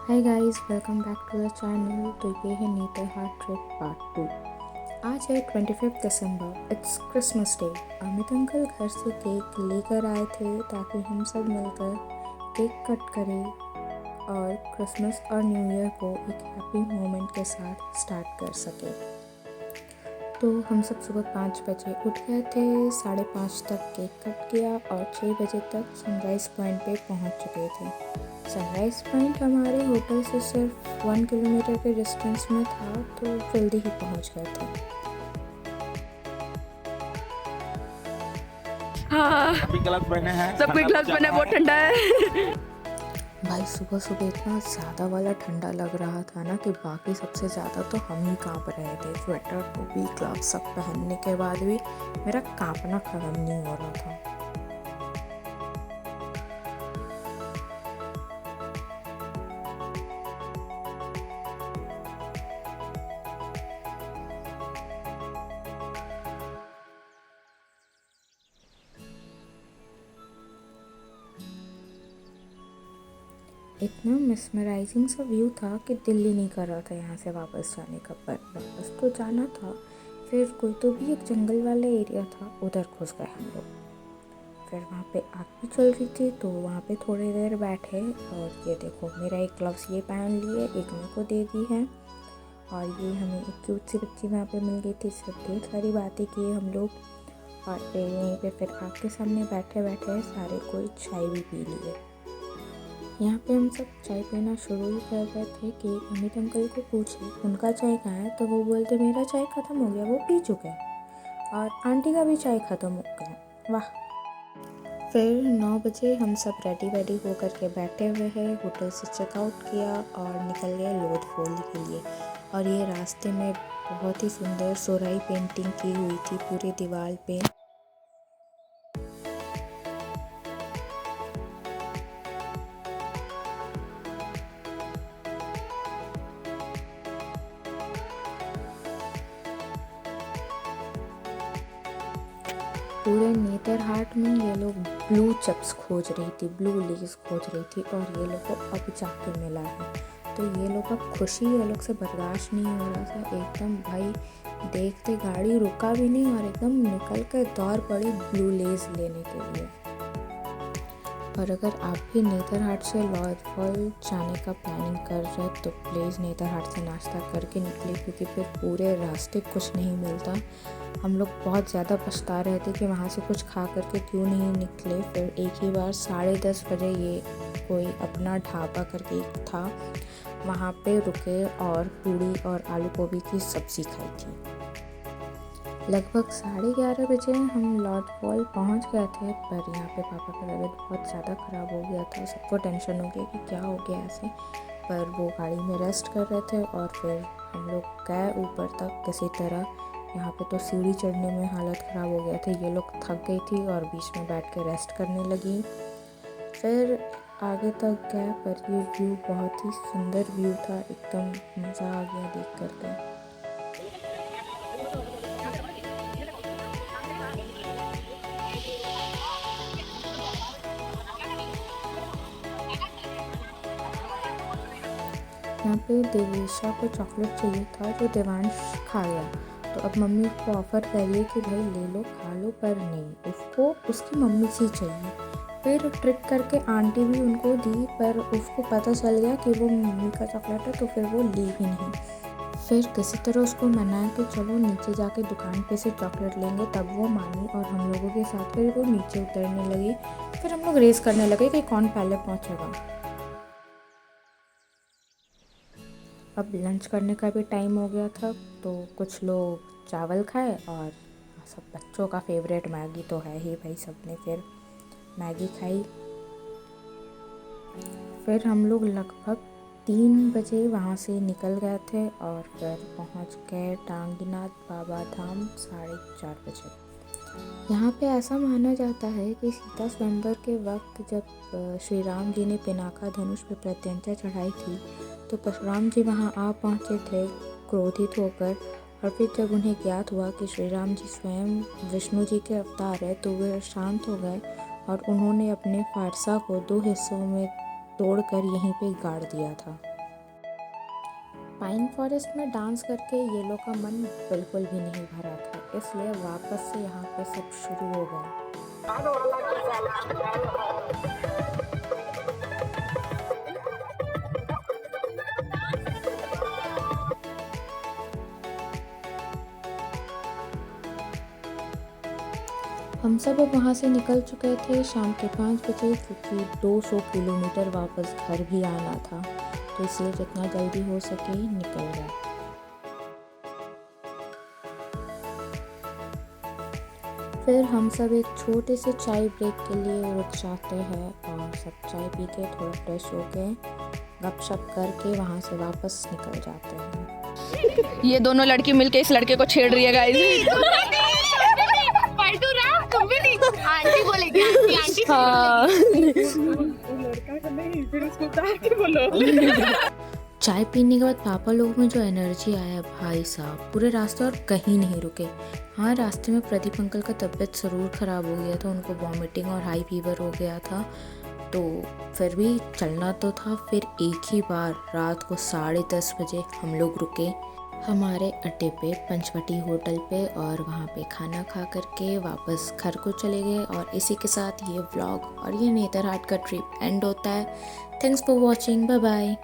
Hi guys, welcome back to the channel. तो ये है नेतरहाट ट्रिप पार्ट 2। आज है 25 दिसंबर, it's Christmas day. Amit uncle घर से केक लेकर आए थे ताकि हम सब मिलकर केक कट करें और क्रिसमस और न्यू ईयर को एक हैप्पी मोमेंट के साथ स्टार्ट कर सकें। तो हम सब सुबह 5 बजे उठ गए थे, 5:30 तक केक कट किया और 6 बजे तक सनराइज़ पॉइंट पे पहुंच चुके थे। सनराइज़ पॉइंट हमारे होटल से सिर्फ 1 किलोमीटर के डिस्टेंस में था, तो जल्दी ही पहुंच गए थे। हाँ, सभी ग्लव्स पहने हैं। सबके ग्लव्स पहने, बहुत ठंडा है। भाई सुबह सुबह इतना ज़्यादा वाला ठंडा लग रहा था ना कि बाकी सबसे ज़्यादा तो हम ही काँप रहे थे। स्वेटर, टोपी, ग्लव्स सब पहनने के बाद भी मेरा काँपना ख़त्म नहीं हो रहा था। इतना मिसमराइजिंग सा व्यू था कि दिल ही नहीं कर रहा था यहाँ से वापस जाने का, पर वापस तो जाना था। फिर कोई तो भी एक जंगल वाला एरिया था, उधर घुस गए हम लोग। फिर वहाँ पे आग भी चल रही थी, तो वहाँ पे थोड़ी देर बैठे और ये देखो, मेरा एक ग्लव्स ये पहन लिए, एक मेरे को दे दी है और ये हमें एक क्यूट सी बच्ची वहाँ पे मिल गई थी। सिर्फ ढेर सारी बातें किए हम लोग और फिर यहीं पे फिर आग के सामने बैठे बैठे सारे कोई चाय भी पी लिए। यहाँ पे हम सब चाय पीना शुरू ही कर रहे थे कि अमित अंकल को पूछे उनका चाय कहाँ है, तो वो बोलते मेरा चाय ख़त्म हो गया, वो पी चुके हैं और आंटी का भी चाय ख़त्म हो गया। वाह। फिर 9 बजे हम सब रेडी होकर के बैठे हुए हैं, होटल से चेकआउट किया और निकल गए लोथफॉल के लिए। और ये रास्ते में बहुत ही सुंदर सोराई पेंटिंग की हुई थी पूरी दीवार पे। पूरे नेतरहाट में ये लोग ब्लू चिप्स खोज रही थी, ब्लू लेस खोज रही थी और ये लोग को अब जाके मिला है। तो ये लोग का खुशी ये लोग से बर्दाश्त नहीं हो रहा था एकदम। भाई देखते गाड़ी रुका भी नहीं और एकदम निकल कर दौड़ पड़ी ब्लू लेस लेने के लिए। और अगर आप भी नेतरहाट से लोथफॉल जाने का प्लानिंग कर रहे हैं तो प्लीज़ नेतरहाट से नाश्ता करके निकले, क्योंकि फिर पूरे रास्ते कुछ नहीं मिलता। हम लोग बहुत ज़्यादा पछता रहे थे कि वहाँ से कुछ खा करके क्यों नहीं निकले। फिर एक ही बार 10:30 बजे ये कोई अपना ढाबा करके एक था, वहाँ पे रुके और पूड़ी और आलू गोभी की सब्ज़ी खाई थी। लगभग 11:30 बजे हम लोथफॉल पहुँच गए थे, पर यहाँ पे पापा का तबीयत बहुत ज़्यादा ख़राब हो गया था। सबको टेंशन हो गया कि क्या हो गया ऐसे, पर वो गाड़ी में रेस्ट कर रहे थे और फिर हम लोग गए ऊपर तक किसी तरह। यहाँ पे तो सीढ़ी चढ़ने में हालत ख़राब हो गया था, ये लोग थक गई थी और बीच में बैठ के रेस्ट करने लगी। फिर आगे तक गए, पर ये व्यू बहुत ही सुंदर व्यू था, एकदम मज़ा आ गया देख करके। यहाँ पे देवेशा को चॉकलेट चाहिए था जो देवांश खा गया, तो अब मम्मी उसको ऑफ़र कर रही है कि भाई ले लो खा लो, पर नहीं, उसको उसकी मम्मी से चाहिए। फिर ट्रिक करके आंटी भी उनको दी, पर उसको पता चल गया कि वो मम्मी का चॉकलेट है, तो फिर वो ली ही नहीं। फिर किसी तरह उसको मनाया कि चलो नीचे जाके दुकान पे से चॉकलेट लेंगे, तब वो मानी और हम लोगों के साथ फिर वो नीचे उतरने लगी। फिर हम लोग रेस करने लगे कि कौन पहले पहुँचेगा। अब लंच करने का भी टाइम हो गया था, तो कुछ लोग चावल खाए और सब बच्चों का फेवरेट मैगी तो है ही भाई, सबने फिर मैगी खाई। फिर हम लोग लगभग 3 बजे वहाँ से निकल गए थे और फिर पहुँच गए टांगीनाथ बाबा धाम 4:30 बजे। यहाँ पे ऐसा माना जाता है कि सीता स्वयंवर के वक्त जब श्री राम जी ने पिनाका धनुष पे प्रत्यंचा चढ़ाई थी, तो परशुराम जी वहाँ आ पहुँचे थे क्रोधित होकर। और फिर जब उन्हें ज्ञात हुआ कि श्री राम जी स्वयं विष्णु जी के अवतार है, तो वे शांत हो गए और उन्होंने अपने फारसा को 2 हिस्सों में तोड़कर यहीं पे गाड़ दिया था। पाइन फॉरेस्ट में डांस करके ये लोग का मन बिल्कुल भी नहीं भरा था, इसलिए वापस से यहाँ पे सब शुरू हो गया। हम सब अब वहाँ से निकल चुके थे शाम के 5 बजे, क्योंकि 200 किलोमीटर वापस घर भी आना था, तो इसलिए जितना जल्दी हो सके निकल गए। फिर हम सब एक छोटे से चाय ब्रेक के लिए रुक जाते हैं और सब चाय पी के थोड़ा फ्रेश होके गपशप करके वहाँ से वापस निकल जाते हैं। ये दोनों लड़की मिलके इस लड़के को छेड़ रही है गाइस। आंटी बोलेगी आंटी हाँ। चाय पीने के बाद पापा लोग में जो एनर्जी आया भाई साहब, पूरे रास्ते और कहीं नहीं रुके। हाँ, रास्ते में प्रदीप अंकल का तबीयत ज़रूर ख़राब हो गया था, उनको वॉमिटिंग और हाई फीवर हो गया था, तो फिर भी चलना तो था। फिर एक ही बार रात को 10:30 बजे हम लोग रुके हमारे अड्डे पे, पंचवटी होटल पे, और वहाँ पे खाना खा करके वापस घर को चले गए। और इसी के साथ ये व्लॉग और ये नेतरहाट का ट्रिप एंड होता है। Thanks for watching, bye bye.